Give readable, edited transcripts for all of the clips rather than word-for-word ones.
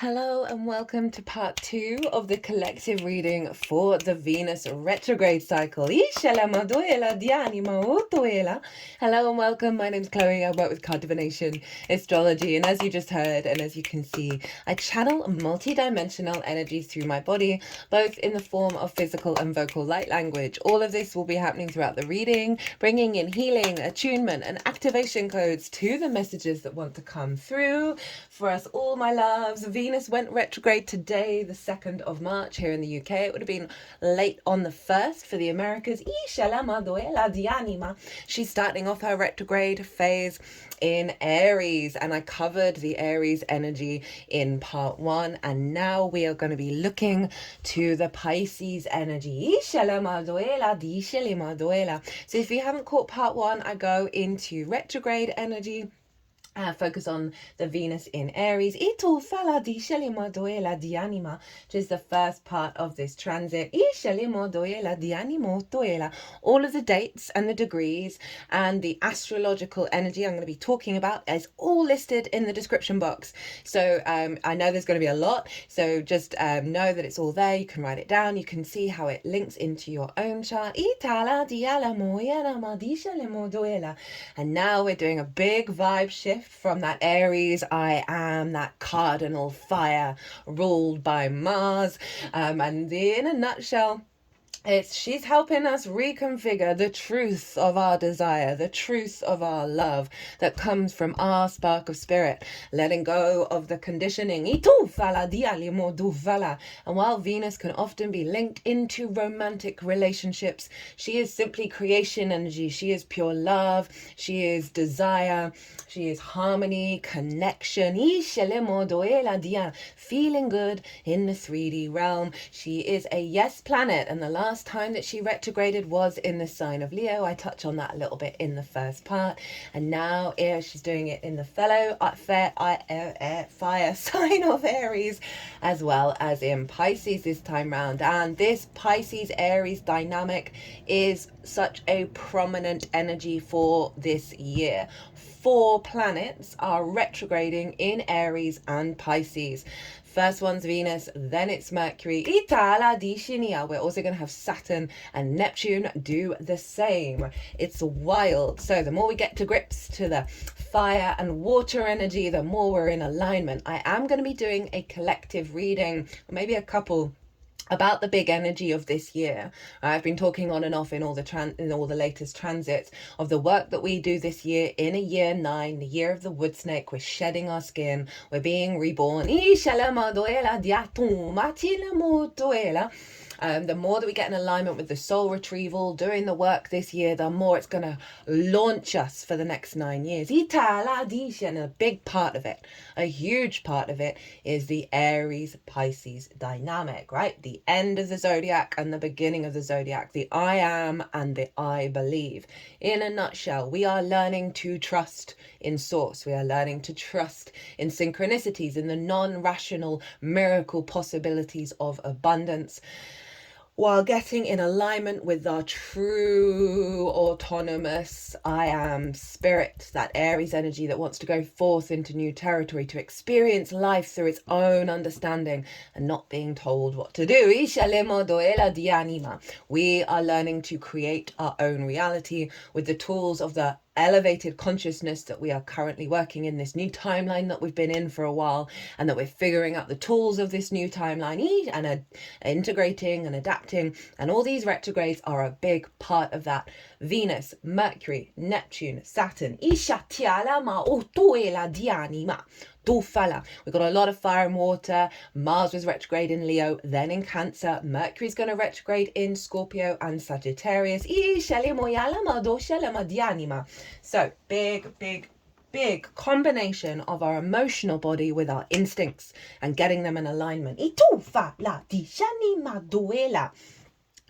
Hello and welcome to part 2 of the collective reading for the Venus retrograde cycle. Hello and welcome. My name's Chloe. I work with card divination, astrology, and as you just heard and as you can see, I channel multi-dimensional energies through my body, both in the form of physical and vocal light language. All of this will be happening throughout the reading, bringing in healing, attunement, and activation codes to the messages that want to come through for us all, my loves. Venus went retrograde today, the 2nd of March here in the UK. It would have been late on the 1st for the Americas. She's starting off her retrograde phase in Aries, and I covered the Aries energy in part 1, and now we are going to be looking to the Pisces energy. So if you haven't caught part 1, I go into retrograde energy, focus on the Venus in Aries, which is the first part of this transit. All of the dates and the degrees and the astrological energy I'm going to be talking about is all listed in the description box. So I know there's going to be a lot, so just know that it's all there. You can write it down. You can see how it links into your own chart. And now we're doing a big vibe shift from that Aries I am, that cardinal fire ruled by Mars, and in a nutshell, she's helping us reconfigure the truth of our desire, the truth of our love that comes from our spark of spirit, letting go of the conditioning. And while Venus can often be linked into romantic relationships, she is simply creation energy. She is pure love. She is desire. She is harmony, connection, feeling good in the 3D realm. She is a yes planet, and the last time that she retrograded was in the sign of Leo. I touch on that a little bit in the first part, and now she's doing it in the fellow fire sign of Aries, as well as in Pisces this time round. And this Pisces Aries dynamic is such a prominent energy for this year. 4 planets are retrograding in Aries and Pisces. First one's Venus, then it's Mercury. We're also going to have Saturn and Neptune do the same. It's wild. So the more we get to grips to the fire and water energy, the more we're in alignment. I am going to be doing a collective reading, or maybe a couple, about the big energy of this year. I've been talking on and off in all the latest transits of the work that we do this year in a year 9, the year of the wood snake. We're shedding our skin, we're being reborn. The more that we get in alignment with the soul retrieval, doing the work this year, the more it's going to launch us for the next 9 years. And a big part of it, a huge part of it, is the Aries-Pisces dynamic, right? The end of the zodiac and the beginning of the zodiac, the I am and the I believe. In a nutshell, we are learning to trust in source. We are learning to trust in synchronicities, in the non-rational miracle possibilities of abundance, while getting in alignment with our true autonomous I am spirit, that Aries energy that wants to go forth into new territory, to experience life through its own understanding and not being told what to do. We are learning to create our own reality with the tools of the elevated consciousness that we are currently working in, this new timeline that we've been in for a while, and that we're figuring out the tools of this new timeline and integrating and adapting, and all these retrogrades are a big part of that. Venus, Mercury, Neptune, Saturn. We've got a lot of fire and water. Mars was retrograde in Leo, then in Cancer. Mercury's going to retrograde in Scorpio and Sagittarius. So big combination of our emotional body with our instincts and getting them in alignment.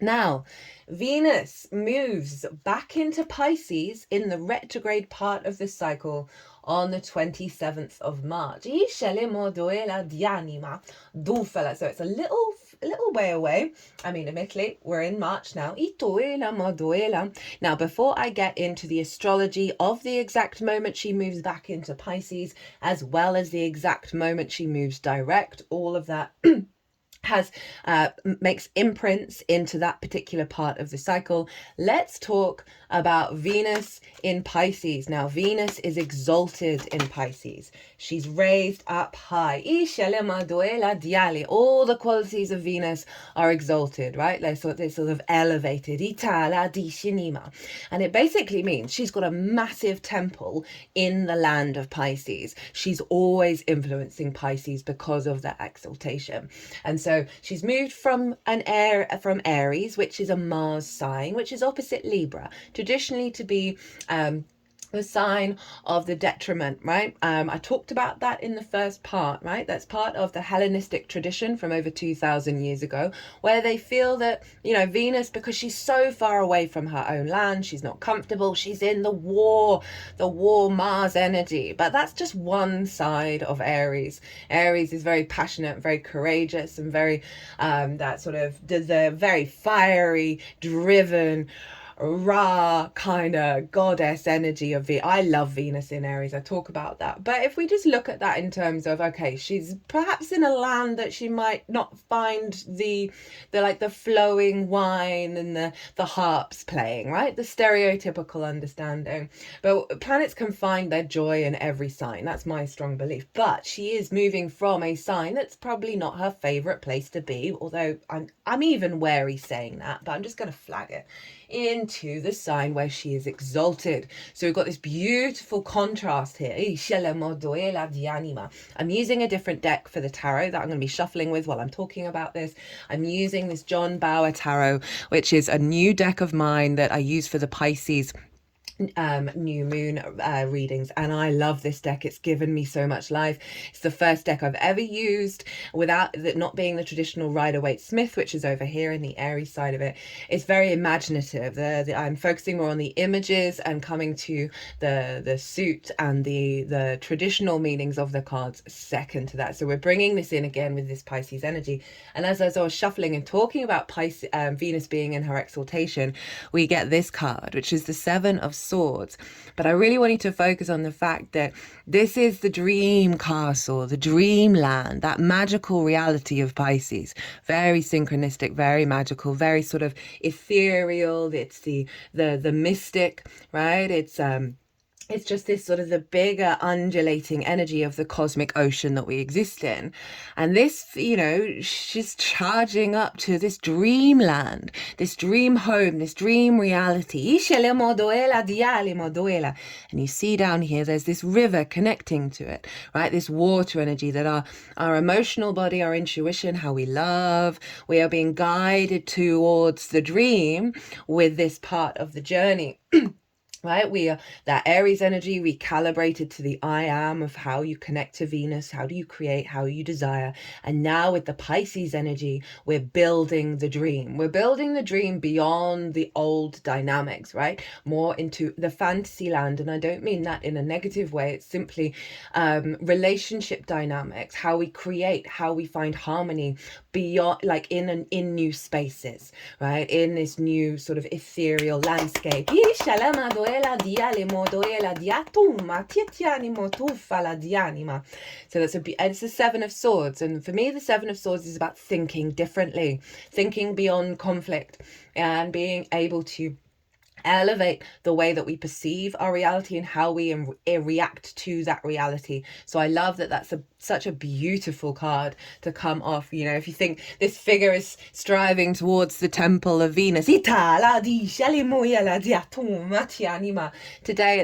Now, Venus moves back into Pisces in the retrograde part of the cycle on the 27th of March. So it's a little little way away. I mean, admittedly, we're in March now. Now, before I get into the astrology of the exact moment she moves back into Pisces, as well as the exact moment she moves direct, all of that makes imprints into that particular part of the cycle. Let's talk about Venus in Pisces. Now, Venus is exalted in Pisces. She's raised up high. All the qualities of Venus are exalted, right? They're sort of elevated. And it basically means she's got a massive temple in the land of Pisces. She's always influencing Pisces because of that exaltation. And so she's moved from Aries, which is a Mars sign, which is opposite Libra, traditionally to be the sign of the detriment, right? I talked about that in the first part, right? That's part of the Hellenistic tradition from over 2,000 years ago, where they feel that, Venus, because she's so far away from her own land, she's not comfortable, she's in the war Mars energy. But that's just one side of Aries. Aries is very passionate, very courageous, and very, the very fiery, driven, raw kind of goddess energy of I love Venus in Aries. I talk about that. But if we just look at that in terms of, okay, she's perhaps in a land that she might not find the flowing wine and the harps playing, right? The stereotypical understanding. But planets can find their joy in every sign. That's my strong belief. But she is moving from a sign that's probably not her favorite place to be, although I'm even wary saying that, but I'm just going to flag it, into the sign where she is exalted. So we've got this beautiful contrast here. I'm using a different deck for the tarot that I'm going to be shuffling with while I'm talking about this. I'm using this John Bower tarot, which is a new deck of mine that I use for the Pisces new moon readings, and I love this deck. It's given me so much life. It's the first deck I've ever used without it not being the traditional Rider-Waite-Smith, which is over here in the Aries side of it. It's very imaginative. I'm focusing more on the images and coming to the suit and the traditional meanings of the cards second to that. So we're bringing this in again with this Pisces energy. And as I was shuffling and talking about Venus being in her exaltation, we get this card, which is the Seven of Swords. But I really want you to focus on the fact that this is the dream castle, the dreamland, that magical reality of Pisces. Very synchronistic, very magical, very sort of ethereal. It's the mystic, right? It's just this sort of the bigger undulating energy of the cosmic ocean that we exist in. And this, she's charging up to this dreamland, this dream home, this dream reality. And you see down here, there's this river connecting to it, right? This water energy that our emotional body, our intuition, how we love, we are being guided towards the dream with this part of the journey. Right, we are that Aries energy recalibrated to the I am of how you connect to Venus, how do you create, how you desire. And now with the Pisces energy, we're building the dream. We're building the dream beyond the old dynamics, right? More into the fantasy land. And I don't mean that in a negative way. It's simply relationship dynamics, how we create, how we find harmony beyond, like in new spaces, right? In this new sort of ethereal landscape. So that's it's the Seven of Swords, and for me the Seven of Swords is about thinking differently, thinking beyond conflict, and being able to elevate the way that we perceive our reality and how we react to that reality. So I love that that's such a beautiful card to come off. If you think this figure is striving towards the temple of Venus. Today, at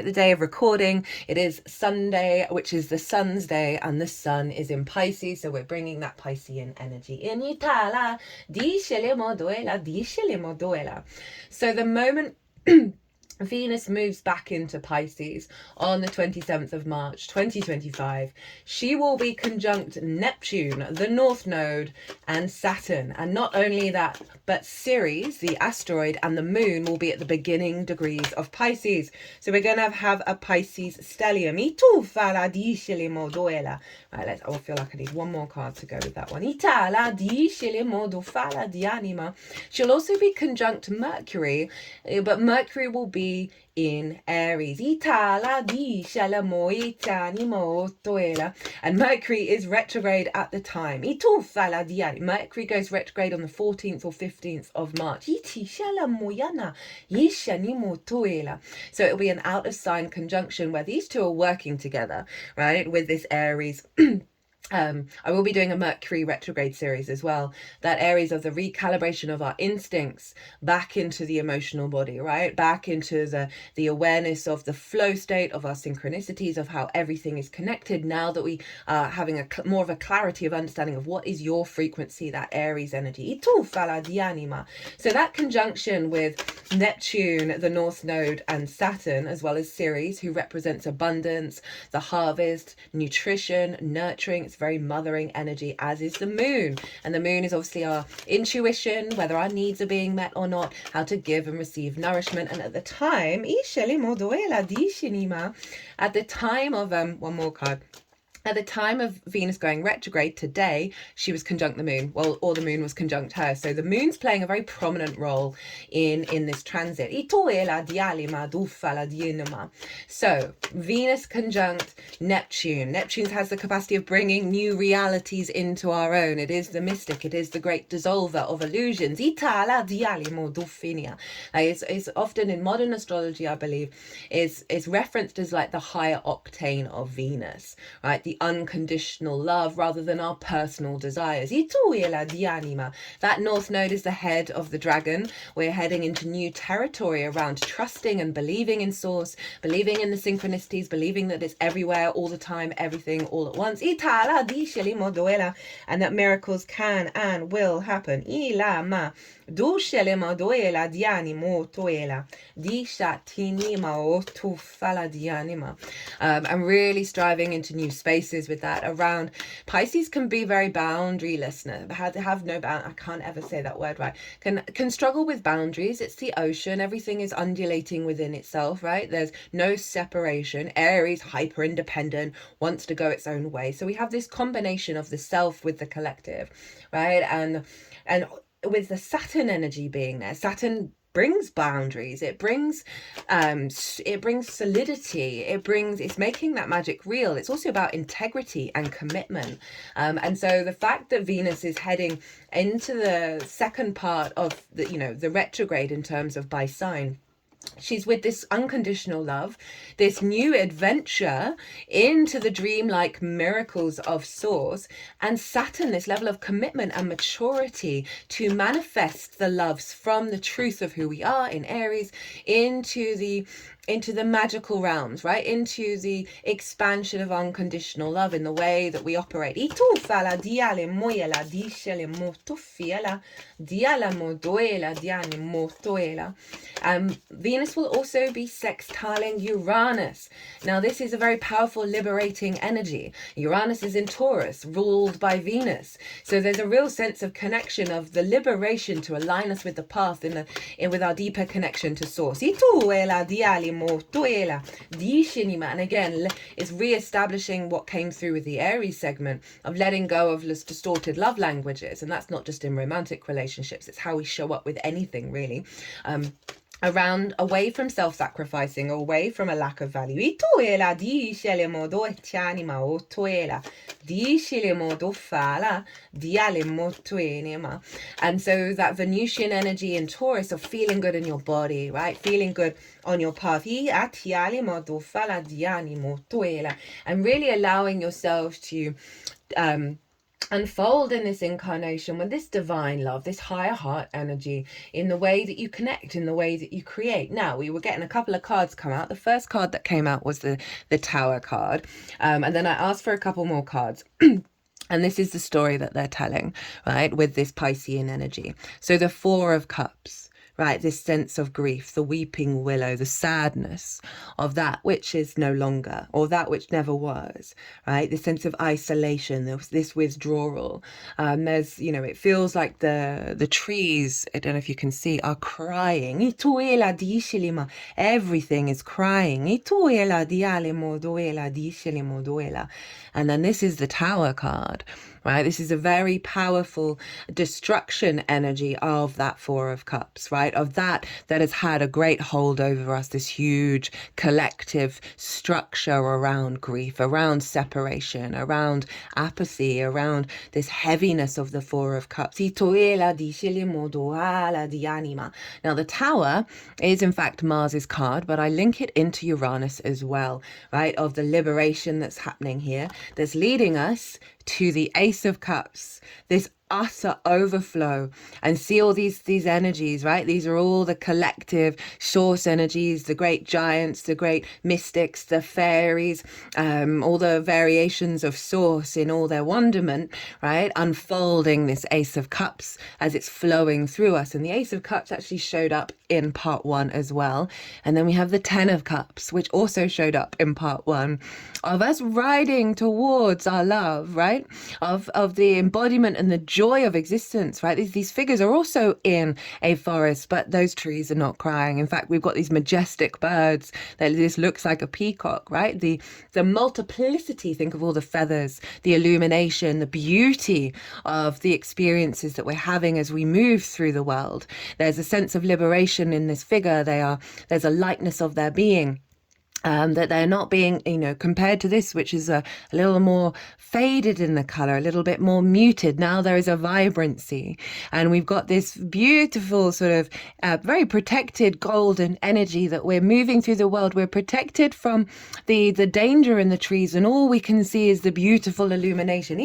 the day of recording, it is Sunday, which is the sun's day, and the sun is in Pisces, so we're bringing that Piscean energy in. So the moment Venus moves back into Pisces on the 27th of March 2025. She will be conjunct Neptune, the North Node, and Saturn. And not only that, but Ceres, the asteroid, and the moon will be at the beginning degrees of Pisces. So we're going to have a Pisces stellium. Right, I feel like I need one more card to go with that one. She'll also be conjunct Mercury, but Mercury will be in Aries. And Mercury is retrograde at the time. Mercury goes retrograde on the 14th or 15th of March. So it'll be an out of sign conjunction where these two are working together, right, with this Aries. I will be doing a Mercury retrograde series as well. That Aries of the recalibration of our instincts back into the emotional body, right? Back into the awareness of the flow state, of our synchronicities, of how everything is connected now that we are having more of a clarity of understanding of what is your frequency, that Aries energy. So that conjunction with Neptune, the North Node, and Saturn, as well as Ceres, who represents abundance, the harvest, nutrition, nurturing. It's very mothering energy, as is the moon. And the moon is obviously our intuition, whether our needs are being met or not, how to give and receive nourishment. And at the time, one more card. At the time of Venus going retrograde today, she was conjunct the moon, or the moon was conjunct her. So the moon's playing a very prominent role in this transit. So Venus conjunct Neptune. Neptune has the capacity of bringing new realities into our own. It is the mystic. It is the great dissolver of illusions. It's often in modern astrology, I believe, it's referenced as like the higher octane of Venus, right? The unconditional love rather than our personal desires. That North Node is the head of the dragon. We're heading into new territory around trusting and believing in source, believing in the synchronicities, believing that it's everywhere, all the time, everything, all at once. And that miracles can and will happen. I'm really striving into new spaces with that around. Pisces can be very boundaryless, have no bound. I can't ever say that word right. Can struggle with boundaries. It's the ocean. Everything is undulating within itself, right? There's no separation. Aries, hyper independent, wants to go its own way. So we have this combination of the self with the collective, right? And with the Saturn energy being there, Saturn brings boundaries, it brings solidity, it's making that magic real. It's also about integrity and commitment, and so the fact that Venus is heading into the second part of the retrograde in terms of by sign, she's with this unconditional love, this new adventure into the dreamlike miracles of source, and Saturn, this level of commitment and maturity to manifest the loves from the truth of who we are in Aries into the magical realms, right? Into the expansion of unconditional love in the way that we operate. Venus will also be sextiling Uranus. Now, this is a very powerful, liberating energy. Uranus is in Taurus, ruled by Venus. So there's a real sense of connection, of the liberation to align us with the path with our deeper connection to source. And again, it's re-establishing what came through with the Aries segment of letting go of distorted love languages. And that's not just in romantic relationships, it's how we show up with anything, really. Away from self-sacrificing, away from a lack of value. And so that Venusian energy in Taurus of feeling good in your body, right? Feeling good on your path. And really allowing yourself to unfold in this incarnation with this divine love, this higher heart energy, in the way that you connect, in the way that you create. Now, we were getting a couple of cards come out. The first card that came out was the Tower card, and then I asked for a couple more cards. And this is the story that they're telling, right, with this Piscean energy. So the Four of Cups, right? This sense of grief, the weeping willow, the sadness of that which is no longer, or that which never was, right? This sense of isolation, this withdrawal. There's, you know, it feels like the trees, I don't know if you can see, are crying. Everything is crying. And then this is the Tower card, right? This is a very powerful destruction energy of that Four of Cups, right? Of that has had a great hold over us, this huge collective structure around grief, around separation, around apathy, around this heaviness of the Four of Cups. Now, the Tower is in fact Mars's card, but I link it into Uranus as well, right? Of the liberation that's happening here, that's leading us to the Ace of Cups, this utter overflow. And see all these energies, right? These are all the collective source energies, the great giants, the great mystics, the fairies, all the variations of source in all their wonderment, right? Unfolding this Ace of Cups as it's flowing through us. And the Ace of Cups actually showed up in part 1 as well. And then we have the 10 of Cups, which also showed up in part 1, of us riding towards our love, right? Of the embodiment and the joy of existence, right? These figures are also in a forest, but those trees are not crying. In fact, we've got these majestic birds that this looks like a peacock, right? The multiplicity, think of all the feathers, the illumination, the beauty of the experiences that we're having as we move through the world. There's a sense of liberation in this figure. There's a lightness of their being. That they're not being, you know, compared to this, which is a little more faded in the color, a little bit more muted. Now there is a vibrancy, and we've got this beautiful sort of very protected golden energy that we're moving through the world. We're protected from the danger in the trees, and all we can see is the beautiful illumination.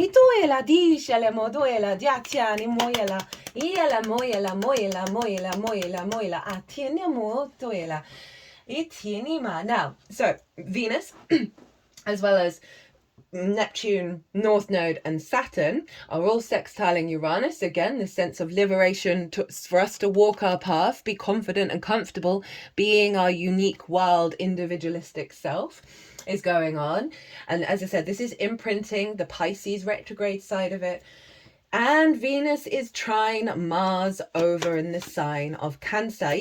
Now, so Venus, as well as Neptune, North Node, and Saturn are all sextiling Uranus. Again, the sense of liberation for us to walk our path, be confident and comfortable, being our unique, wild, individualistic self is going on. And as I said, this is imprinting the Pisces retrograde side of it. And Venus is trine Mars over in the sign of Cancer. And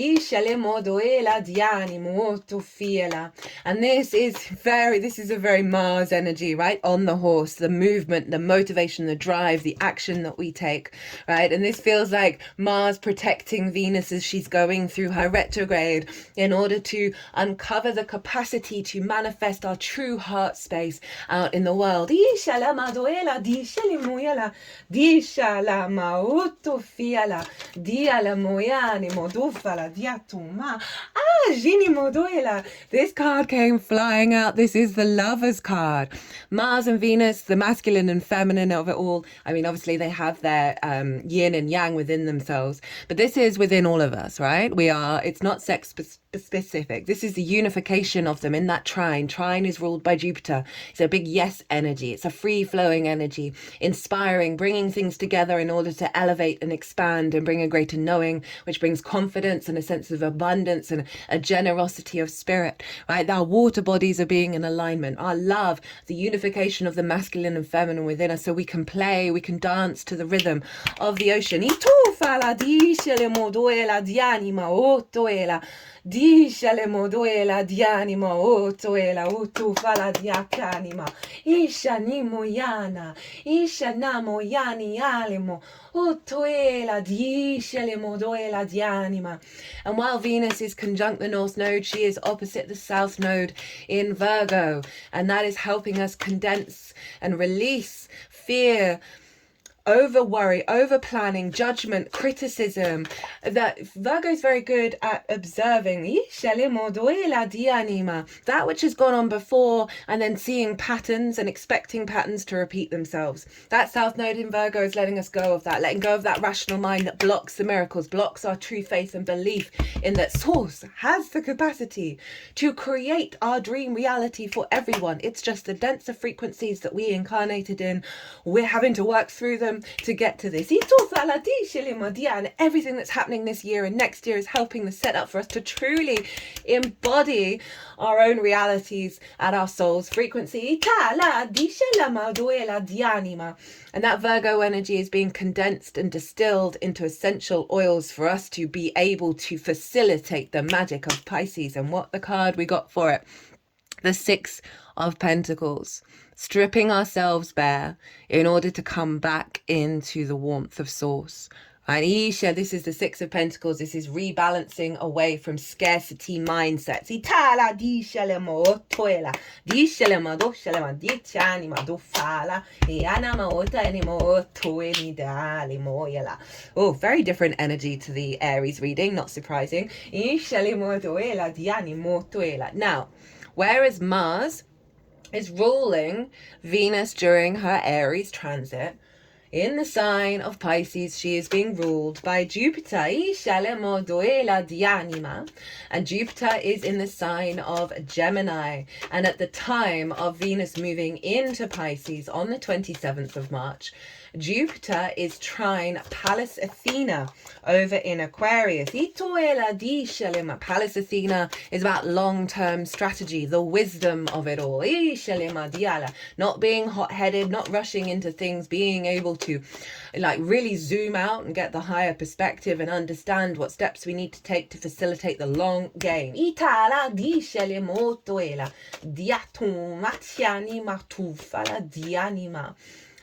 this is a very Mars energy, right? On the horse, the movement, the motivation, the drive, the action that we take, right? And this feels like Mars protecting Venus as she's going through her retrograde in order to uncover the capacity to manifest our true heart space out in the world. Shala mauto fiala diala moyani modufala diatuma jini moduela. This card came flying out. This is the Lovers card. Mars and Venus, the masculine and feminine of it all. I mean, obviously they have their yin and yang within themselves, but this is within all of us, right? It's not sex specific. This is the unification of them in that trine. Trine is ruled by Jupiter. It's a big yes energy. It's a free flowing energy, inspiring, bringing things together in order to elevate and expand and bring a greater knowing, which brings confidence and a sense of abundance and a generosity of spirit, right? Our water bodies are being in alignment. Our love, the unification of the masculine and feminine within us, so we can play, we can dance to the rhythm of the ocean. Dishale moduela dianima otoela utufala diacanima isha nimoyana isha namoyani alimo otoela dishale moduela dianima. And while Venus is conjunct the North Node, she is opposite the South Node in Virgo, and that is helping us condense and release fear, over worry, over planning, judgment, criticism. That Virgo is very good at observing that which has gone on before, and then seeing patterns and expecting patterns to repeat themselves. That South Node in Virgo is letting us go of that, letting go of that rational mind that blocks the miracles, blocks our true faith and belief in that Source has the capacity to create our dream reality for everyone. It's just the denser frequencies that we incarnated in. We're having to work through them wisdom to get to this. And everything that's happening this year and next year is helping the setup for us to truly embody our own realities at our soul's frequency. And that Virgo energy is being condensed and distilled into essential oils for us to be able to facilitate the magic of Pisces. And what the card we got for it? The Six of Pentacles. Stripping ourselves bare in order to come back into the warmth of Source. And Isha, this is the Six of Pentacles. This is rebalancing away from scarcity mindsets. Oh, very different energy to the Aries reading, not surprising. Now, whereas Mars is ruling Venus during her Aries transit, in the sign of Pisces, she is being ruled by Jupiter. And Jupiter is in the sign of Gemini. And at the time of Venus moving into Pisces on the 27th of March, Jupiter is trine Pallas Athene over in Aquarius. Pallas Athene is about long-term strategy, the wisdom of it all. Not being hot-headed, not rushing into things, being able to like really zoom out and get the higher perspective and understand what steps we need to take to facilitate the long game.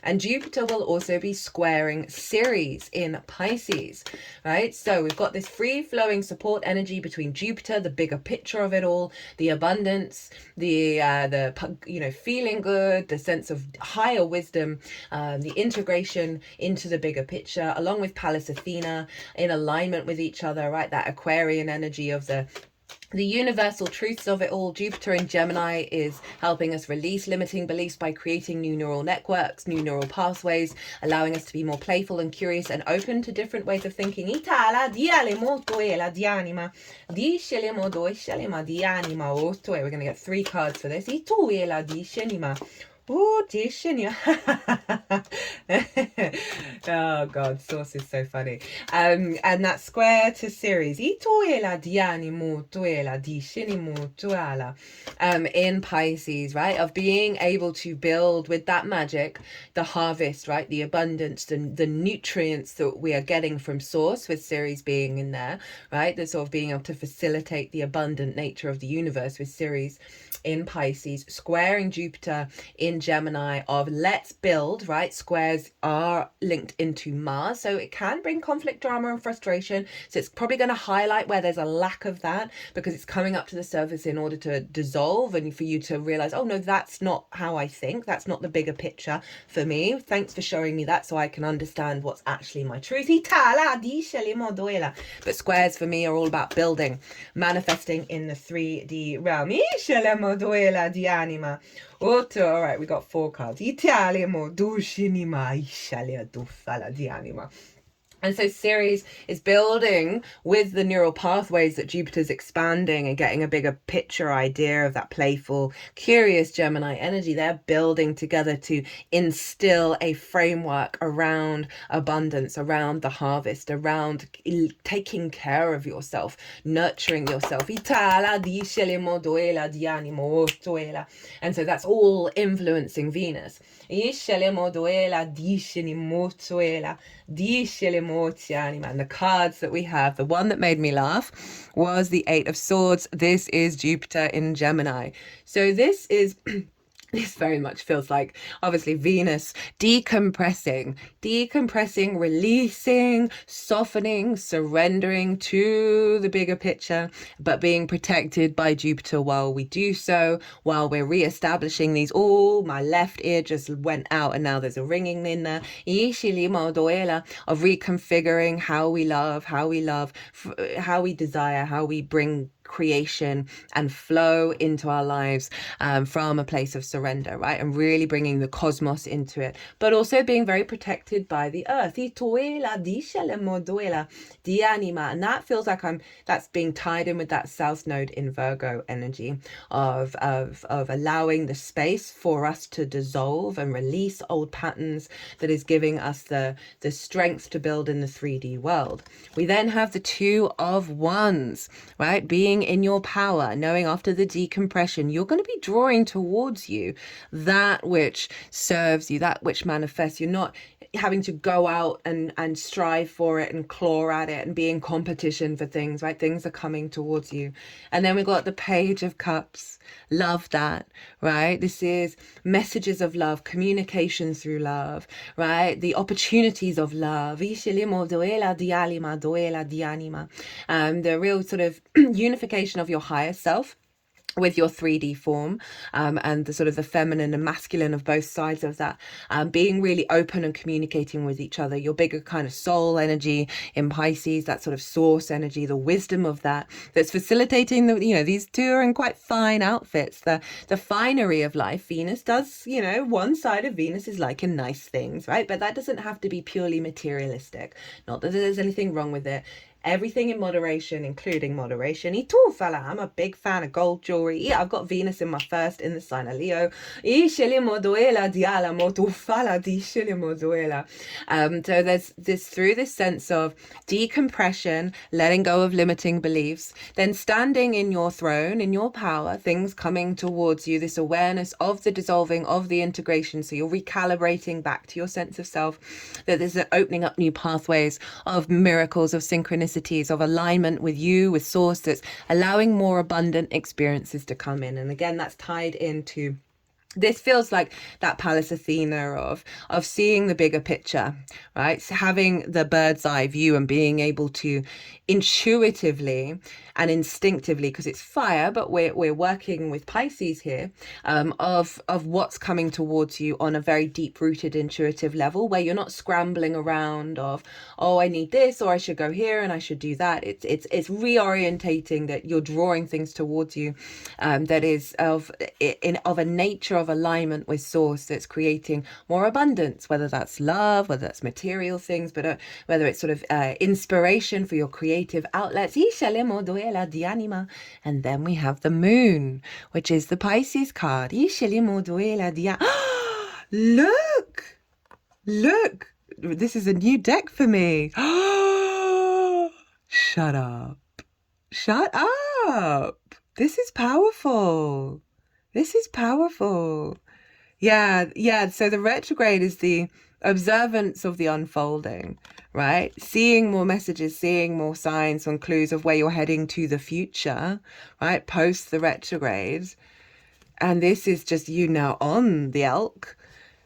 And Jupiter will also be squaring Ceres in Pisces, right? So we've got this free-flowing support energy between Jupiter, the bigger picture of it all, the abundance, the feeling good, the sense of higher wisdom, the integration into the bigger picture, along with Pallas Athene in alignment with each other, right? That Aquarian energy of the universal truths of it all. Jupiter in Gemini is helping us release limiting beliefs by creating new neural networks, new neural pathways, allowing us to be more playful and curious and open to different ways of thinking. We're going to get 3 cards for this. Oh, oh God, Source is so funny. And that square to Ceres. In Pisces, right? Of being able to build with that magic, the harvest, right? The abundance, the nutrients that we are getting from Source, with Ceres being in there, right? The sort of being able to facilitate the abundant nature of the universe with Ceres in Pisces, squaring Jupiter in Gemini of let's build, right? Squares are linked into Mars, so it can bring conflict, drama and frustration. So it's probably going to highlight where there's a lack of that, because it's coming up to the surface in order to dissolve and for you to realize, oh no, that's not how I think. That's not the bigger picture for me. Thanks for showing me that so I can understand what's actually my truth. But squares for me are all about building, manifesting in the 3D realm. All right, we got 4 cards. And so Ceres is building with the neural pathways that Jupiter's expanding and getting a bigger picture idea of that playful, curious Gemini energy. They're building together to instill a framework around abundance, around the harvest, around taking care of yourself, nurturing yourself. And so that's all influencing Venus. And the cards that we have, the one that made me laugh was the 8 of Swords. This is Jupiter in Gemini. So this is this very much feels like obviously Venus decompressing, releasing, softening, surrendering to the bigger picture, but being protected by Jupiter while we do so, while we're reestablishing these. Oh, my left ear just went out and now there's a ringing in there. Of reconfiguring how we love, how we desire, how we bring creation and flow into our lives from a place of surrender, right? And really bringing the cosmos into it, but also being very protected by the earth. And that feels like that's being tied in with that South Node in Virgo energy of allowing the space for us to dissolve and release old patterns, that is giving us the strength to build in the 3D world. We then have the Two of Wands, right? Being in your power, knowing after the decompression, you're going to be drawing towards you that which serves you, that which manifests. You're not having to go out and strive for it and claw at it and be in competition for things, right? Things are coming towards you. And then we got the Page of Cups. Love that, right? This is messages of love, communication through love, right? The opportunities of love. The real sort of unification of your higher self with your 3D form, and the sort of the feminine and masculine of both sides of that, being really open and communicating with each other. Your bigger kind of soul energy in Pisces, that sort of source energy, the wisdom of that's facilitating the, these two are in quite fine outfits. The finery of life. Venus does, one side of Venus is like in nice things, right? But that doesn't have to be purely materialistic. Not that there's anything wrong with it. Everything in moderation, including moderation. I'm a big fan of gold jewelry. Yeah, I've got Venus in my first in the sign of Leo. So there's this, through this sense of decompression, letting go of limiting beliefs, then standing in your throne, in your power, things coming towards you, this awareness of the dissolving, of the integration. So you're recalibrating back to your sense of self, that there's an opening up new pathways of miracles, of synchronicity, of alignment with you, with source, that's allowing more abundant experiences to come in. And again, that's tied into, this feels like that Pallas Athene of seeing the bigger picture, right? So having the bird's eye view and being able to intuitively and instinctively, because it's fire, but we're working with Pisces here, of what's coming towards you on a very deep rooted intuitive level, where you're not scrambling around of, oh, I need this, or I should go here and I should do that. It's reorientating, that you're drawing things towards you, that is of a nature of alignment with source, that's creating more abundance, whether that's love, whether that's material things, but whether it's sort of inspiration for your creative outlets. And then we have the Moon, which is the Pisces card. Look, this is a new deck for me. Shut up. This is powerful. Yeah. So the retrograde is the observance of the unfolding, right? Seeing more messages, seeing more signs and clues of where you're heading to the future, right? Post the retrograde. And this is just you now on the elk,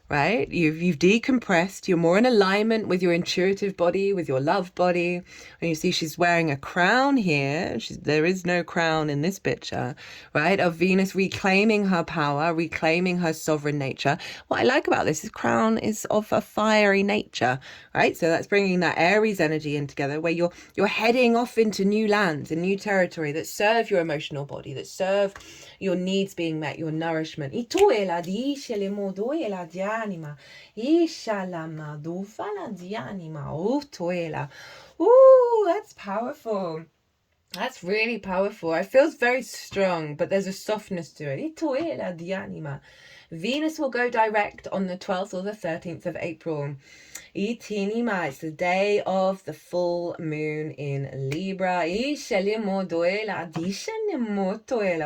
right? You've decompressed. You're more in alignment with your intuitive body, with your love body. And you see she's wearing a crown here. There is no crown in this picture, right? Of Venus reclaiming her power, reclaiming her sovereign nature. What I like about this is crown is of a fiery nature, right? So that's bringing that Aries energy in together, where you're heading off into new lands and new territory that serve your emotional body, that serve your needs being met, your nourishment. Ooh, that's powerful. That's really powerful. It feels very strong, but there's a softness to it. Venus will go direct on the 12th or the 13th of April. It's the day of the full moon in Libra,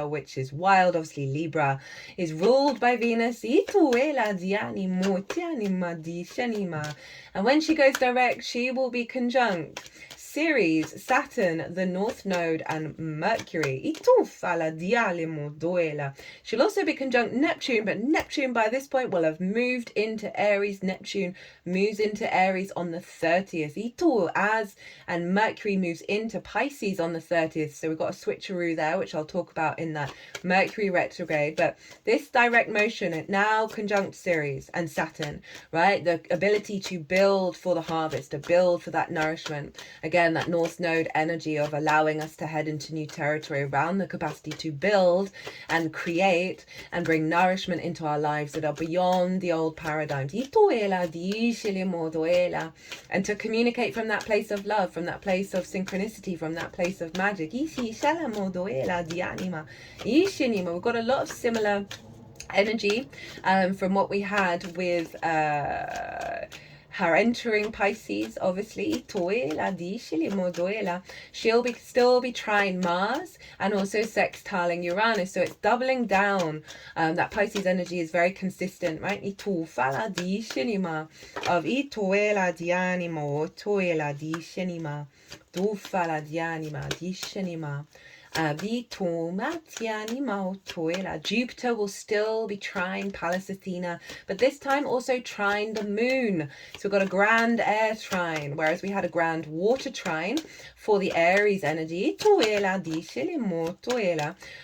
which is wild. Obviously, Libra is ruled by Venus. And when she goes direct, she will be conjunct Ceres, Saturn, the North Node, and Mercury. She'll also be conjunct Neptune, but Neptune by this point will have moved into Aries. Neptune moves into Aries on the 30th. And Mercury moves into Pisces on the 30th. So we've got a switcheroo there, which I'll talk about in that Mercury retrograde. But this direct motion, it now conjunct Ceres and Saturn, right? The ability to build for the harvest, to build for that nourishment. Again, again, that North Node energy of allowing us to head into new territory around the capacity to build and create and bring nourishment into our lives that are beyond the old paradigms. And to communicate from that place of love, from that place of synchronicity, from that place of magic. We've got a lot of similar energy from what we had with her entering Pisces, obviously. She'll still be trying Mars and also sextiling Uranus, so it's doubling down. That Pisces energy is very consistent, right? Jupiter will still be trine Pallas Athene, but this time also trine the moon. So we've got a grand air trine, whereas we had a grand water trine for the Aries energy.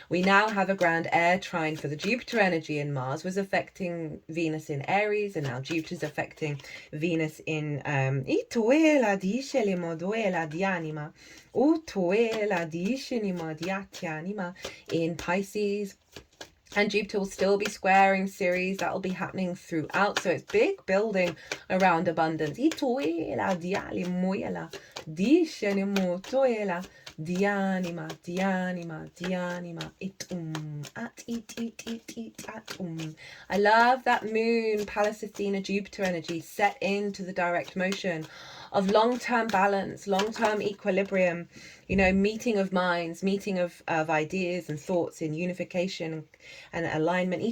We now have a grand air trine for the Jupiter energy, and Mars was affecting Venus in Aries, and now Jupiter's affecting Venus in in Pisces. And Jupiter will still be squaring Ceres. That will be happening throughout. So it's big building around abundance. I love that Moon, Pallas Athene, Jupiter energy set into the direct motion of long-term balance, long-term equilibrium, you know, meeting of minds, meeting of ideas and thoughts in unification and alignment.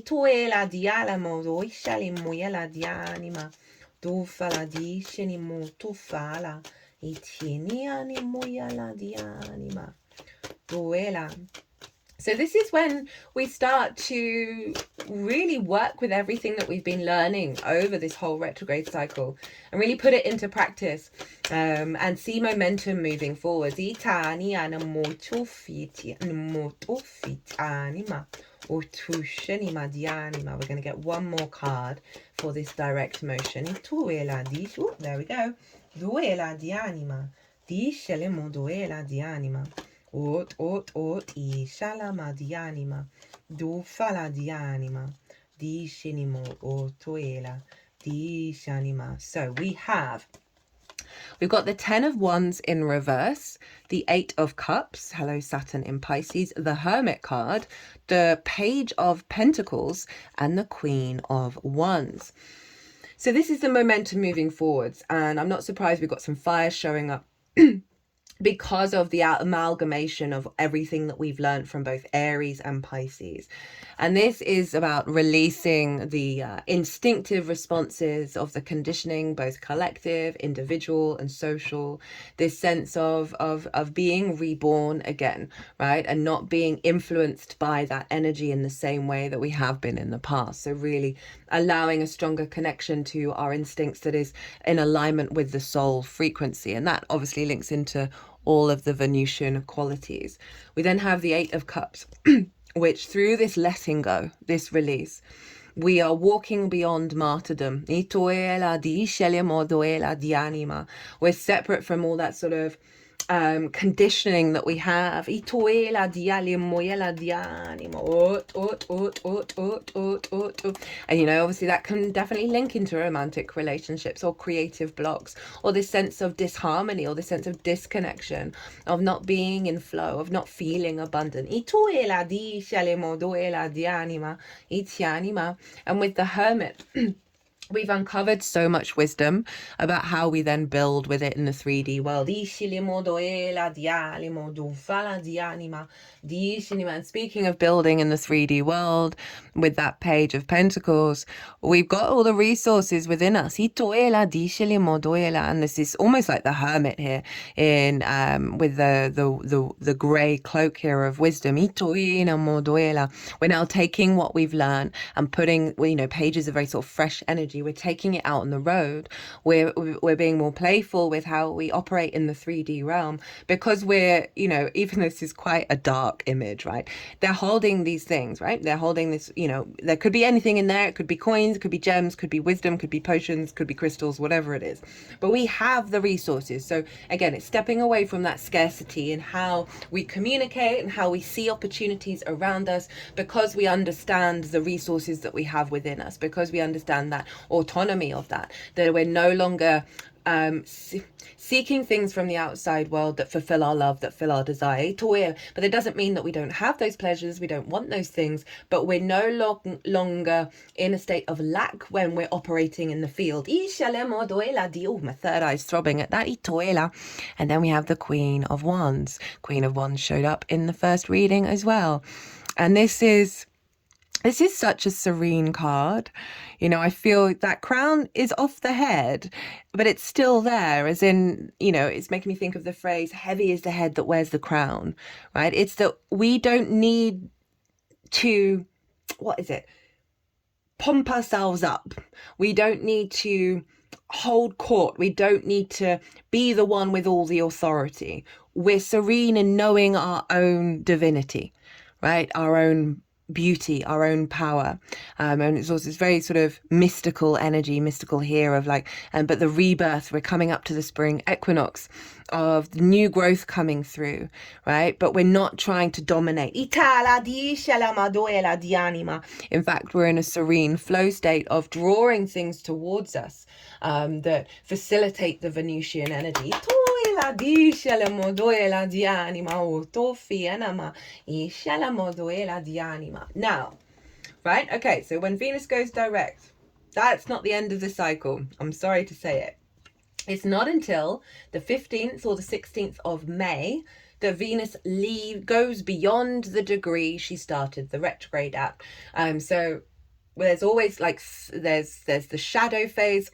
So this is when we start to really work with everything that we've been learning over this whole retrograde cycle and really put it into practice and see momentum moving forward. We're going to get one more card for this direct motion. There we go. Ishalama dianima, dufala dianima, dishinimo otoela, dishanima. So we've got the 10 of Wands in reverse, the 8 of Cups, hello Saturn in Pisces, the Hermit card, the Page of Pentacles, and the Queen of Wands. So this is the momentum moving forwards, and I'm not surprised we've got some fire showing up because of the amalgamation of everything that we've learned from both Aries and Pisces. And this is about releasing the instinctive responses of the conditioning, both collective, individual, and social. This sense of being reborn again, right? And not being influenced by that energy in the same way that we have been in the past. So really allowing a stronger connection to our instincts that is in alignment with the soul frequency. And that obviously links into all of the Venusian qualities. We then have the 8 of Cups, which through this letting go, this release, we are walking beyond martyrdom. We're separate from all that sort of conditioning that we have. And you know, obviously that can definitely link into romantic relationships or creative blocks, or this sense of disharmony, or this sense of disconnection, of not being in flow, of not feeling abundant. And with the Hermit, we've uncovered so much wisdom about how we then build with it in the 3D world. And speaking of building in the 3D world, with that Page of Pentacles, we've got all the resources within us. And this is almost like the Hermit here, in with the grey cloak here of wisdom. We're now taking what we've learned and putting, you know, pages of very sort of fresh energy energy. We're taking it out on the road. We're being more playful with how we operate in the 3D realm, because we're, you know, even though this is quite a dark image, right? They're holding these things, right? They're holding this, you know, there could be anything in there. It could be coins, it could be gems, could be wisdom, could be potions, could be crystals, whatever it is. But we have the resources. So again, it's stepping away from that scarcity and how we communicate and how we see opportunities around us, because we understand the resources that we have within us, because we understand that autonomy of that we're no longer seeking things from the outside world that fulfill our love, that fill our desire. But it doesn't mean that we don't have those pleasures, we don't want those things, but we're no longer in a state of lack when we're operating in the field. My third eye's throbbing at that. And then we have the Queen of Wands. Queen of Wands showed up in the first reading as well. And this is such a serene card. You know, I feel that crown is off the head, but it's still there, as in, you know, it's making me think of the phrase, heavy is the head that wears the crown, right? It's that we don't need to, pump ourselves up. We don't need to hold court. We don't need to be the one with all the authority. We're serene in knowing our own divinity, right? Our own beauty, our own power, and it's also this very sort of mystical energy, mystical here of like, but the rebirth, we're coming up to the spring equinox of the new growth coming through, right? But we're not trying to dominate. In fact, we're in a serene flow state of drawing things towards us that facilitate the Venusian energy. Now, right? Okay, so when Venus goes direct, that's not the end of the cycle. I'm sorry to say it. It's not until the 15th or the 16th of May that Venus goes beyond the degree she started the retrograde at. So there's always like, there's the shadow phase.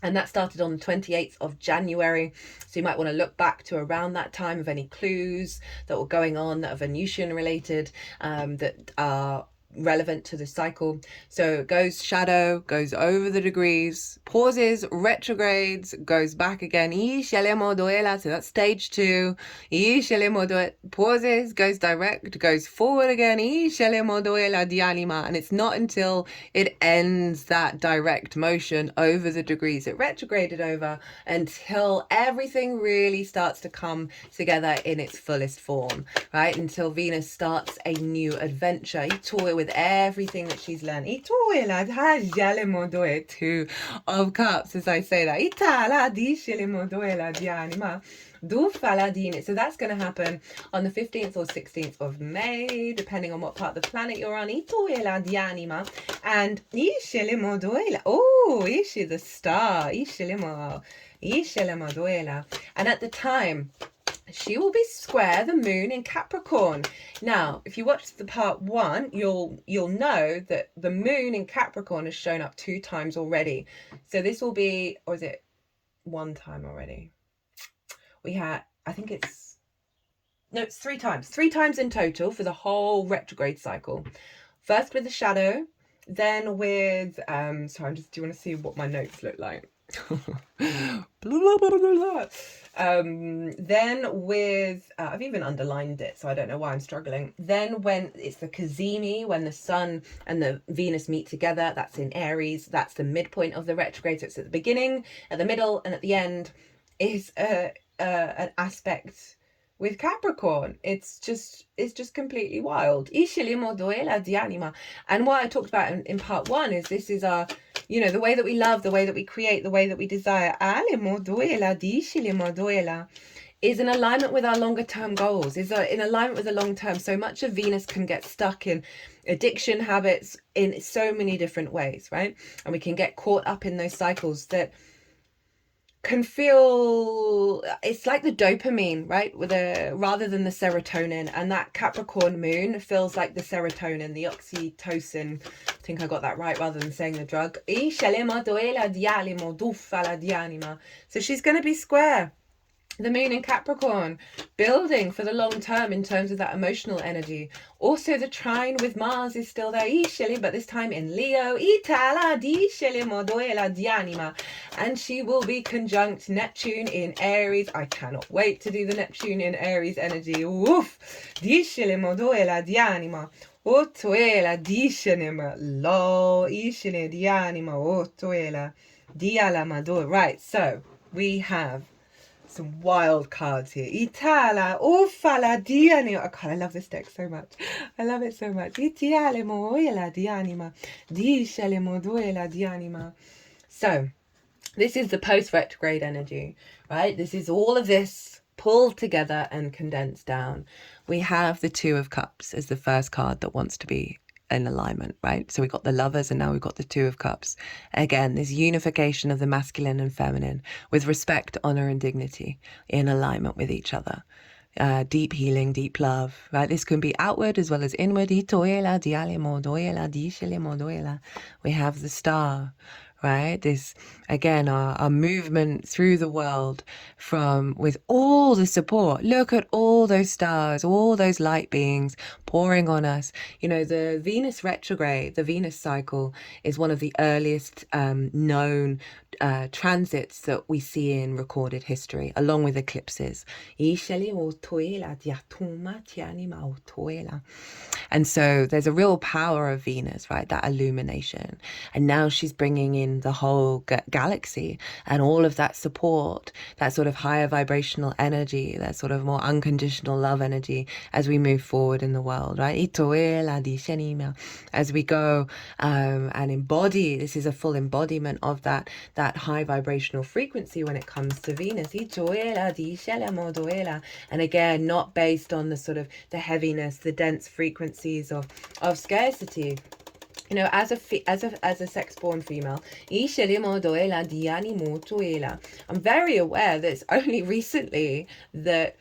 And that started on the 28th of January. So you might want to look back to around that time of any clues that were going on that are Venusian related, that are relevant to the cycle. So it goes shadow, goes over the degrees, pauses, retrogrades, goes back again. So that's stage 2. Pauses, goes direct, goes forward again. And it's not until it ends that direct motion over the degrees it retrograded over until everything really starts to come together in its fullest form, right? Until Venus starts a new adventure. With everything that she's learned. 2 of Cups, as I say that. So that's going to happen on the 15th or 16th of May, depending on what part of the planet you're on. And the star. And at the time, she will be square the moon in Capricorn. Now, if you watch the part 1, you'll know that the moon in Capricorn has shown up 2 times already. So this will be, or is it 1 time already? It's 3 times. 3 times in total for the whole retrograde cycle. First with the shadow, then with, do you want to see what my notes look like? Then with I've even underlined it, so I don't know why I'm struggling. Then when it's the Cazimi, when the Sun and the Venus meet together, that's in Aries. That's the midpoint of the retrograde. So it's at the beginning, at the middle, and at the end is an aspect with Capricorn. It's just completely wild. And what I talked about in part 1 is this is our, you know, the way that we love, the way that we create, the way that we desire is in alignment with our longer term goals, is in alignment with the long term. So much of Venus can get stuck in addiction habits in so many different ways, right? And we can get caught up in those cycles that can feel, it's like the dopamine, right, rather than the serotonin. And that Capricorn moon feels like the serotonin, the oxytocin. I think I got that right rather than saying the drug. So she's going to be square The moon in Capricorn, building for the long term in terms of that emotional energy. Also, the trine with Mars is still there, but this time in Leo. And she will be conjunct Neptune in Aries. I cannot wait to do the Neptune in Aries energy. Woof! Otoela dishenema lo ishene dianima otoela dialamador. Right, so we have some wild cards here. Itala, ufala dianima. Oh God, I love this deck so much. I love it so much. Itiale moela dianima. Dishele moduela dianima. So, this is the post-retrograde energy, right? This is all of this pulled together and condensed down. We have the Two of Cups as the first card that wants to be in alignment, right? So we've got the Lovers and now we've got the Two of Cups. Again, this unification of the masculine and feminine with respect, honor, and dignity in alignment with each other. Deep healing, deep love, right? This can be outward as well as inward. We have the Star, right? This, again, our movement through the world from with all the support. Look at all those stars, all those light beings pouring on us. You know, the Venus retrograde, the Venus cycle is one of the earliest known transits that we see in recorded history, along with eclipses. And so there's a real power of Venus, right? That illumination. And now she's bringing in the whole galaxy and all of that support, that sort of higher vibrational energy, that sort of more unconditional love energy as we move forward in the world, right? As we go and embody, this is a full embodiment of that high vibrational frequency when it comes to Venus. And again, not based on the sort of the heaviness, the dense frequencies of scarcity. You know, as a sex-born female, I'm very aware that it's only recently that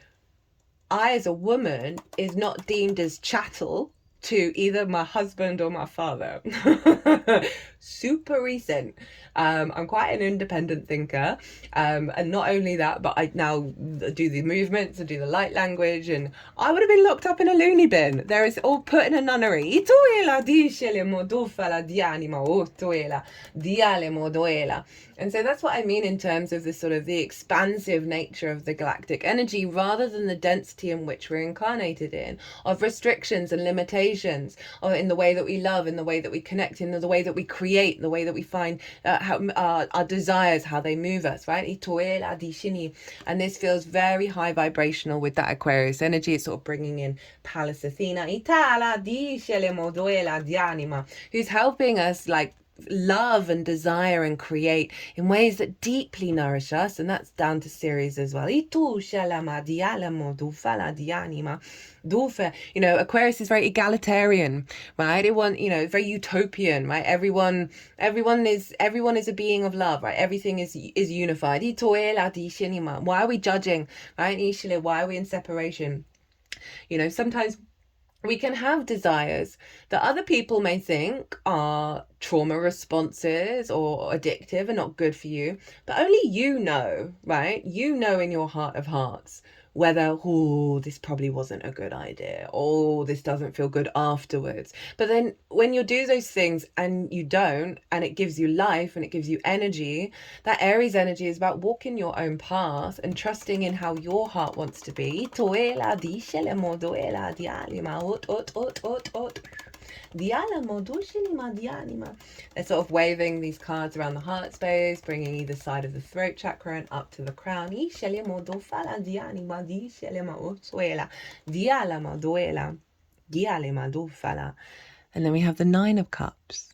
I, as a woman, is not deemed as chattel to either my husband or my father. Super recent. I'm quite an independent thinker, and not only that, but I now do the movements and do the light language, and I would have been locked up in a loony bin. There is all put in a nunnery. And so that's what I mean in terms of the sort of the expansive nature of the galactic energy, rather than the density in which we're incarnated in, of restrictions and limitations, or in the way that we love, in the way that we connect, in the way that we create, the way that we find how our desires, how they move us, right? And this feels very high vibrational with that Aquarius energy. It's sort of bringing in Pallas Athene, who's helping us like love and desire and create in ways that deeply nourish us, and that's down to Ceres as well. You know, Aquarius is very egalitarian, right? Very utopian, right? Everyone is a being of love, right? Everything is unified. Why are we judging, right? Why are we in separation? You know, sometimes we can have desires that other people may think are trauma responses or addictive and not good for you, but only you know, right? You know in your heart of hearts whether, oh, this probably wasn't a good idea, oh, this doesn't feel good afterwards. But then when you do those things and you don't, and it gives you life and it gives you energy, that Aries energy is about walking your own path and trusting in how your heart wants to be. They're sort of waving these cards around the heart space, bringing either side of the throat chakra and up to the crown. And then we have the Nine of Cups.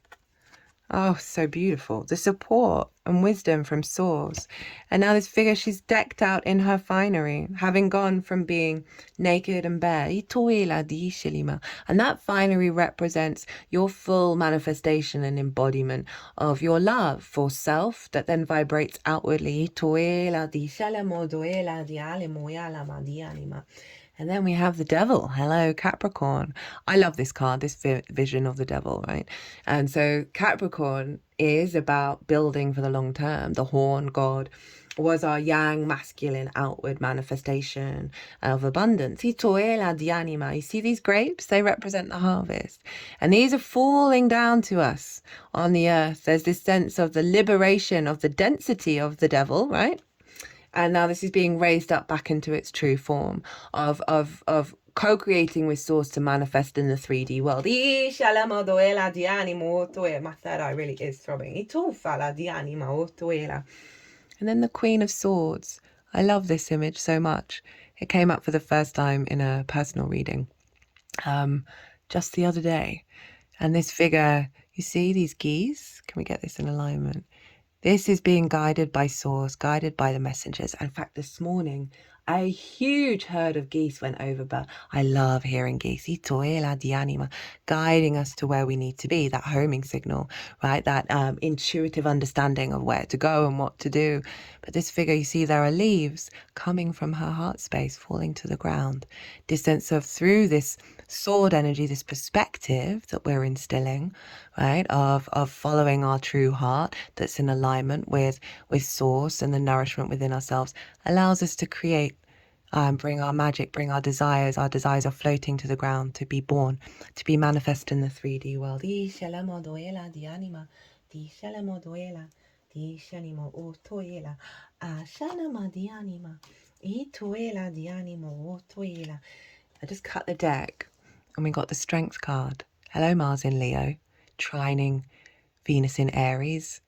Oh, so beautiful. The support and wisdom from Source. And now this figure, she's decked out in her finery, having gone from being naked and bare. And that finery represents your full manifestation and embodiment of your love for self that then vibrates outwardly. And then we have the Devil. Hello, Capricorn. I love this card, this vision of the Devil, right? And so Capricorn is about building for the long term, the horn god. was our yang masculine outward manifestation of abundance. You see these grapes? They represent the harvest. And these are falling down to us on the earth. There's this sense of the liberation of the density of the devil, right? And now this is being raised up back into its true form of co-creating with source to manifest in the 3D world. My third eye really is throbbing. And then the Queen of Swords. I love this image so much. It came up for the first time in a personal reading just the other day. And this figure, you see these geese? Can we get this in alignment? This is being guided by source, guided by the messengers. In fact, this morning, a huge herd of geese went over, but I love hearing geese, guiding us to where we need to be, that homing signal, right? That intuitive understanding of where to go and what to do. But this figure, you see, there are leaves coming from her heart space, falling to the ground. This sense of, through this sword energy, this perspective that we're instilling, right, of following our true heart that's in alignment with source and the nourishment within ourselves, allows us to create, bring our magic, bring our desires. Our desires are floating to the ground to be born, to be manifest in the 3D world. I just cut the deck and we got the Strength card. Hello, Mars in Leo, trining Venus in Aries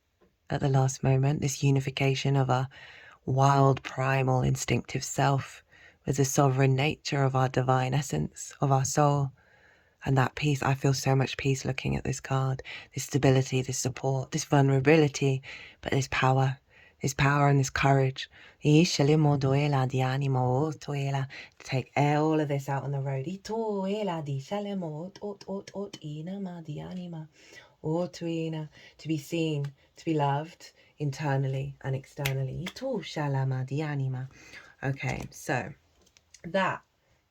at the last moment. This unification of a wild, primal, instinctive self with the sovereign nature of our divine essence, of our soul. And that peace, I feel so much peace looking at this card. This stability, this support, this vulnerability, but this power and this courage. To take all of this out on the road. To be seen, to be loved internally and externally. Okay, so that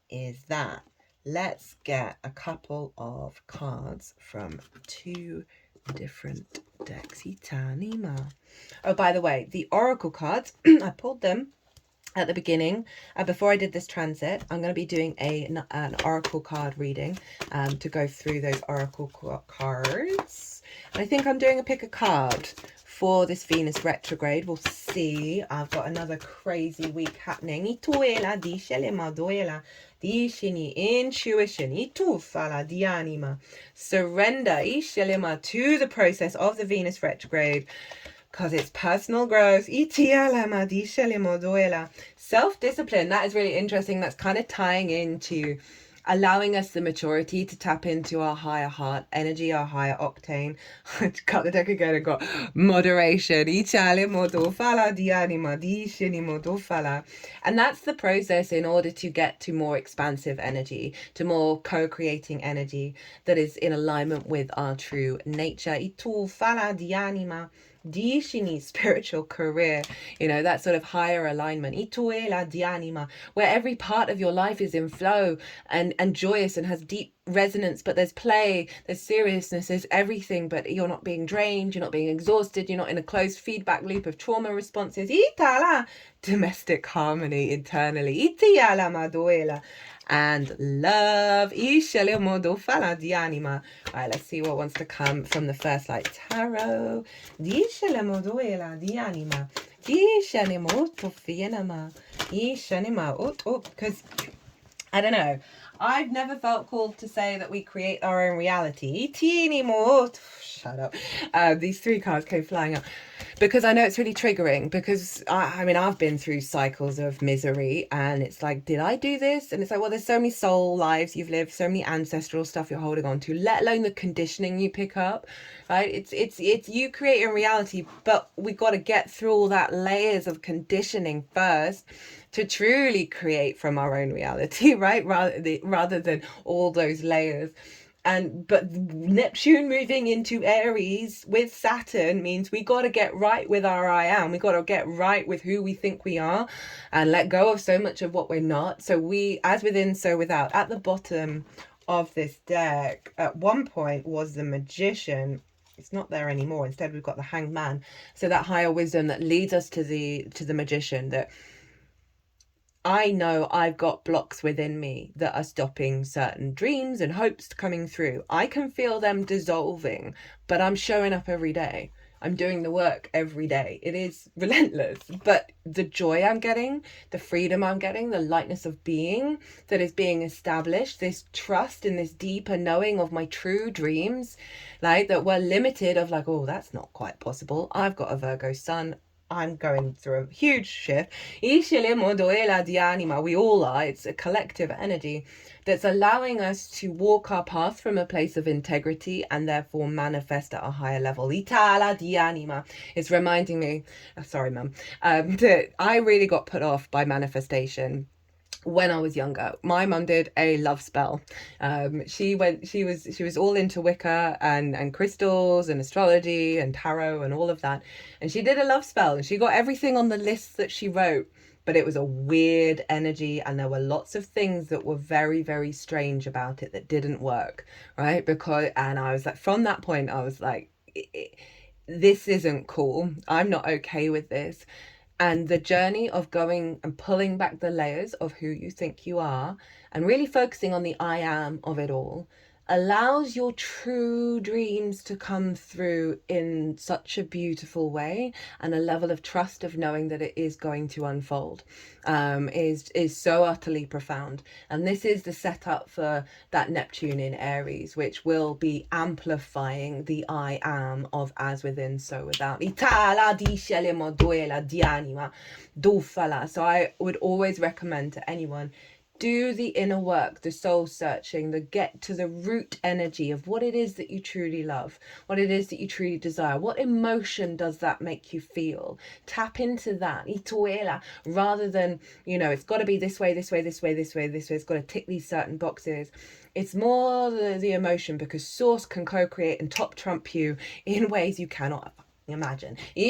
is that. Let's get a couple of cards from two different decks. Oh, by the way, the oracle cards, I pulled them at the beginning. Before I did this transit, I'm going to be doing an oracle card reading to go through those oracle cards. And I think I'm doing a pick a card for this Venus retrograde. We'll see. I've got another crazy week happening. Intuition, surrender to the process of the Venus retrograde, because it's personal growth. Self-discipline, that is really interesting. That's kind of tying into allowing us the maturity to tap into our higher heart energy, our higher octane. I cut the deck again and got moderation. And that's the process in order to get to more expansive energy, to more co-creating energy that is in alignment with our true nature. Spiritual career, that sort of higher alignment, where every part of your life is in flow and joyous and has deep resonance, but there's play, there's seriousness, there's everything, but you're not being drained, you're not being exhausted, you're not in a closed feedback loop of trauma responses. Domestic harmony internally, and love. Right, let's see what wants to come from the first light tarot. Because I don't know, I've never felt called to say that we create our own reality. Shut up. These three cards came flying up because I know it's really triggering, because I mean, I've been through cycles of misery, and it's like, did I do this? And it's like, well, there's so many soul lives you've lived, so many ancestral stuff you're holding on to, let alone the conditioning you pick up, right? It's you creating reality, but we've got to get through all that layers of conditioning first to truly create from our own reality, right? Rather than all those layers. But Neptune moving into Aries with Saturn means we got to get right with our I am. We got to get right with who we think we are and let go of so much of what we're not. So we, as within, so without. At the bottom of this deck, at one point, was the Magician. it's not there anymore. Instead, we've got the Hanged Man. So that higher wisdom that leads us to the Magician, that I know I've got blocks within me that are stopping certain dreams and hopes coming through. I can feel them dissolving, but I'm showing up every day. I'm doing the work every day. It is relentless, but the joy I'm getting, the freedom I'm getting, the lightness of being that is being established, this trust in this deeper knowing of my true dreams, like that were limited of like, oh, that's not quite possible. I've got a Virgo sun. I'm going through a huge shift. We all are. It's a collective energy that's allowing us to walk our path from a place of integrity and therefore manifest at a higher level. It's reminding me, sorry, Mum, that I really got put off by manifestation when I was younger. My mum did a love spell. She was all into Wicca and crystals and astrology and tarot and all of that. And she did a love spell and she got everything on the list that she wrote, but it was a weird energy and there were lots of things that were very, very strange about it that didn't work, right? And I was like, from that point, I was like, this isn't cool. I'm not okay with this. And the journey of going and pulling back the layers of who you think you are and really focusing on the I am of it all allows your true dreams to come through in such a beautiful way, and a level of trust of knowing that it is going to unfold is so utterly profound. And this is the setup for that Neptune in Aries, which will be amplifying the I am of as within, so without. So I would always recommend to anyone, do the inner work, the soul searching, the get to the root energy of what it is that you truly love, what it is that you truly desire. What emotion does that make you feel? Tap into that, rather than, it's got to be this way, this way, this way, this way, this way. It's got to tick these certain boxes. It's more the emotion, because source can co-create and top trump you in ways you cannot imagine. So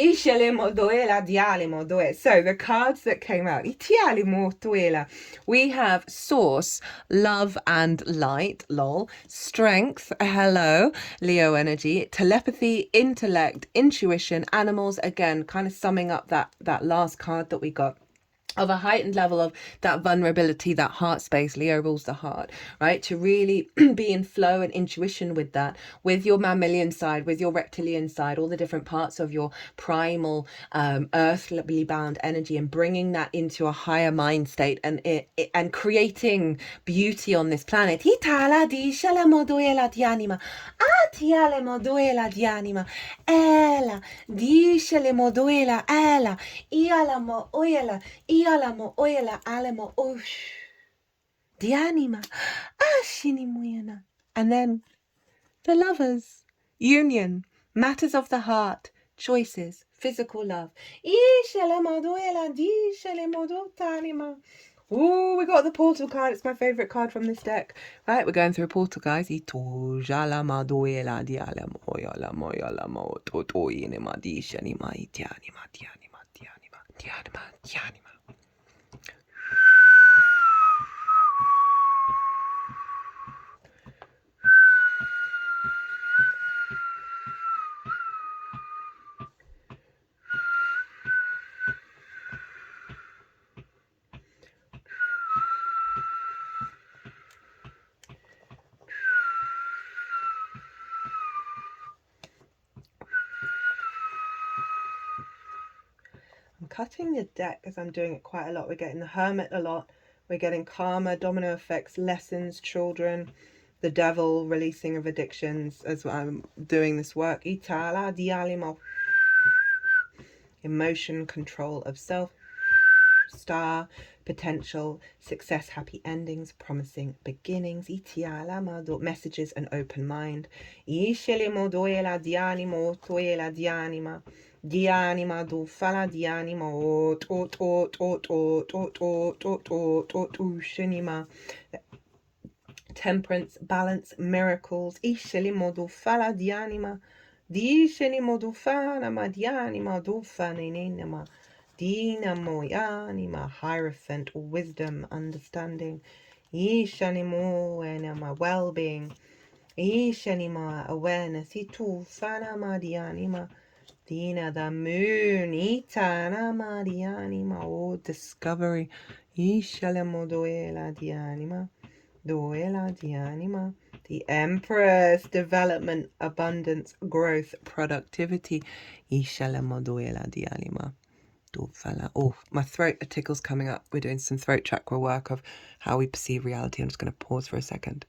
the cards that came out, we have source, love and light, lol, strength, hello, Leo energy, telepathy, intellect, intuition, animals, again, kind of summing up that last card that we got, of a heightened level of that vulnerability, that heart space. Leo rules the heart, right? To really be in flow and intuition with that, with your mammalian side, with your reptilian side, all the different parts of your primal earthly bound energy, and bringing that into a higher mind state and creating beauty on this planet. Tiale moduela di anima, ela, dice le moduela, ela, ialamo oela, ialamo oela, alamo osh, di anima, ashini muyana. And then the lovers, union, matters of the heart, choices, physical love. Ishe le moduela, dice le moduta anima. Ooh, we got the portal card. It's my favourite card from this deck. Right, we're going through a portal, guys. I'm cutting the deck as I'm doing it quite a lot. We're getting the Hermit a lot. We're getting karma, domino effects, lessons, children, the devil, releasing of addictions as I'm doing this work. Itala dialimo. Emotion, control of self, star, potential, success, happy endings, promising beginnings. Messages, and open mind. Dianima do fala dianimo shinima. Temperance, balance, miracles. Ishelimo do fala dianima. Dishelimo do fana ma dianima do faninima. Dinamo yanima. Hierophant, wisdom, understanding. Ishanimo enema, well-being. Ishanima, awareness, itu fana madianima, dina the moon, itana madianima, oh discovery, Ishalamodoela dianima, doela dianima, the Empress, development, abundance, growth, productivity, Ishalamodoela dianima. Oh, my throat tickle's coming up. We're doing some throat chakra work of how we perceive reality. I'm just going to pause for a second.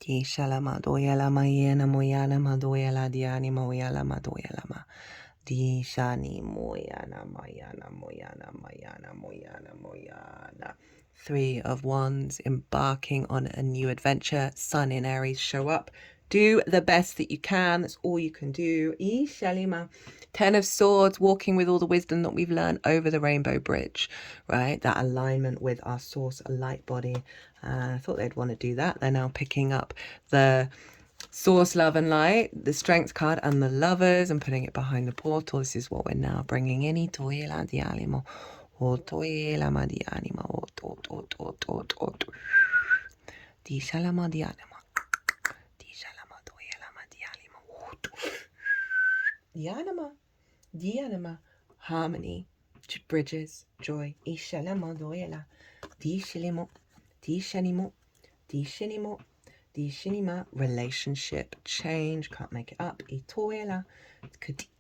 Di shalama doyala mayana moyana madoyala diani moyala madoyala. Di shani moyana mayana moyana mayana moyana moyana. Three of Wands, embarking on a new adventure. Sun in Aries, show up. Do the best that you can. That's all you can do. Shalima. Ten of Swords, walking with all the wisdom that we've learned over the rainbow bridge, right? That alignment with our source, a light body. I thought they'd want to do that. They're now picking up the source, love and light, the strength card and the lovers and putting it behind the portal. This is what we're now bringing in. Itoela di animo. Otoela ma di anima. Di shalama di anima. Dianima, Dianima, harmony, bridges, joy, Ishalama doela, Dishilimo, Dishanimo, Dishinimo, Dishinima, relationship, change, can't make it up, Itoela,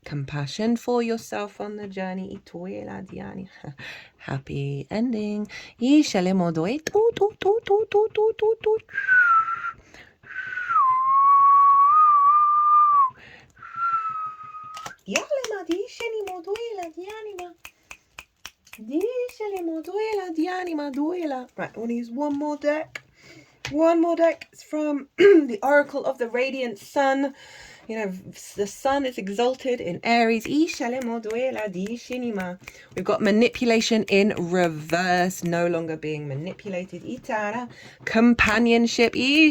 compassion for yourself on the journey, Itoela Diani, happy ending, Ishalimo doe, Yalema dishenimo duela dianima. Dishenimo duela dianima duela. Right, I want to use one more deck. One more deck. It's from the Oracle of the Radiant Sun. You know, the sun is exalted in Aries. We've got manipulation in reverse, no longer being manipulated. Companionship. The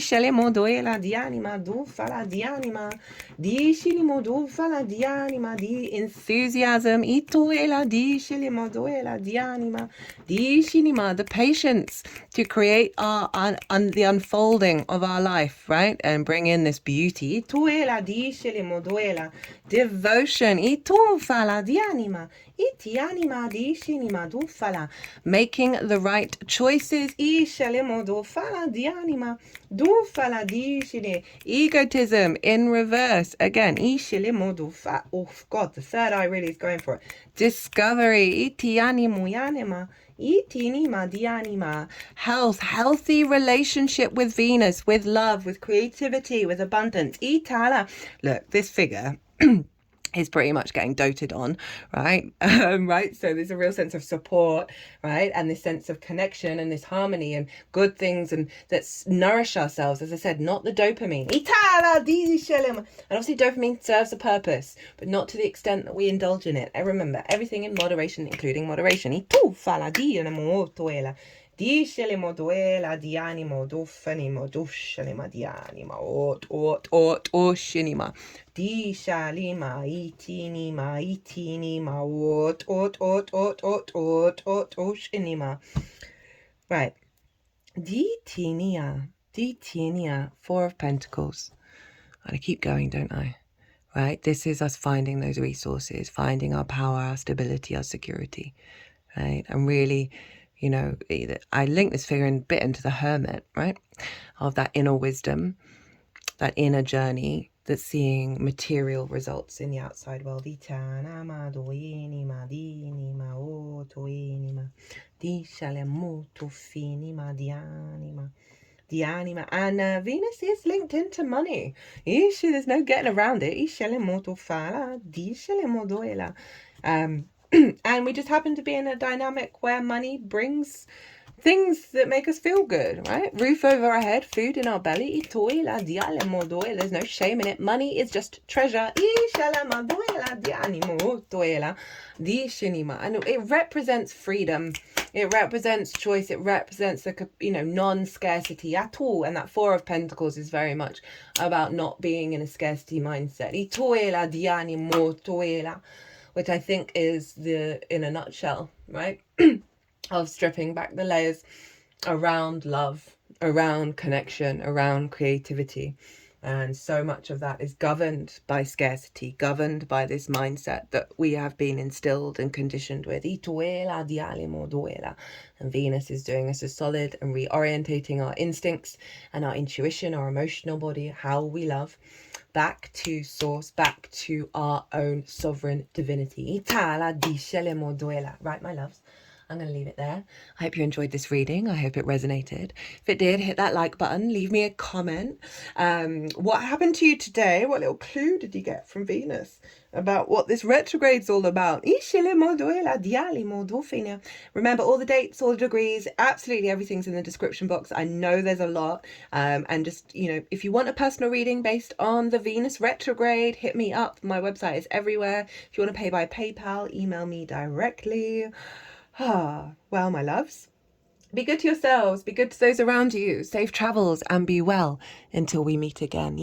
enthusiasm. The patience to create the unfolding of our life, right? And bring in this beauty. Devotion. Making the right choices. Egotism in reverse. Again. Oh God, the third eye really is going for it. Discovery. Health, healthy relationship with Venus, with love, with creativity, with abundance. Look, this figure is pretty much getting doted on, right? Right, so there's a real sense of support, right, and this sense of connection and this harmony and good things and that nourish ourselves, as I said, not the dopamine. And obviously dopamine serves a purpose, but not to the extent that we indulge in it. And remember, everything in moderation, including moderation. Discelemo duela di animo duffanimo duscelema di anima shinima dishalima itinima shinima. Right. Ditinia, Four of Pentacles. I keep going, don't I? Right? This is us finding those resources, finding our power, our stability, our security, right? And really, you know, I link this figure a bit into the Hermit, right? Of that inner wisdom, that inner journey that's seeing material results in the outside world. And Venus is linked into money. There's no getting around it. And we just happen to be in a dynamic where money brings things that make us feel good, right? Roof over our head, food in our belly. There's no shame in it. Money is just treasure. And it represents freedom. It represents choice. It represents the, non-scarcity at all. And that Four of Pentacles is very much about not being in a scarcity mindset. Which I think is in a nutshell, right? Of stripping back the layers around love, around connection, around creativity, And so much of that is governed by scarcity, governed by this mindset that we have been instilled and conditioned with. And Venus is doing us a solid and reorientating our instincts and our intuition, our emotional body, how we love, back to source, back to our own sovereign divinity. Right, my loves? I'm going to leave it there. I hope you enjoyed this reading. I hope it resonated. If it did, hit that like button. Leave me a comment. What happened to you today? What little clue did you get from Venus about what this retrograde's all about? Remember, all the dates, all the degrees, absolutely everything's in the description box. I know there's a lot. And just, you know, if you want a personal reading based on the Venus retrograde, hit me up. My website is everywhere. If you want to pay by PayPal, email me directly. Well, my loves, be good to yourselves, be good to those around you, safe travels, and be well until we meet again.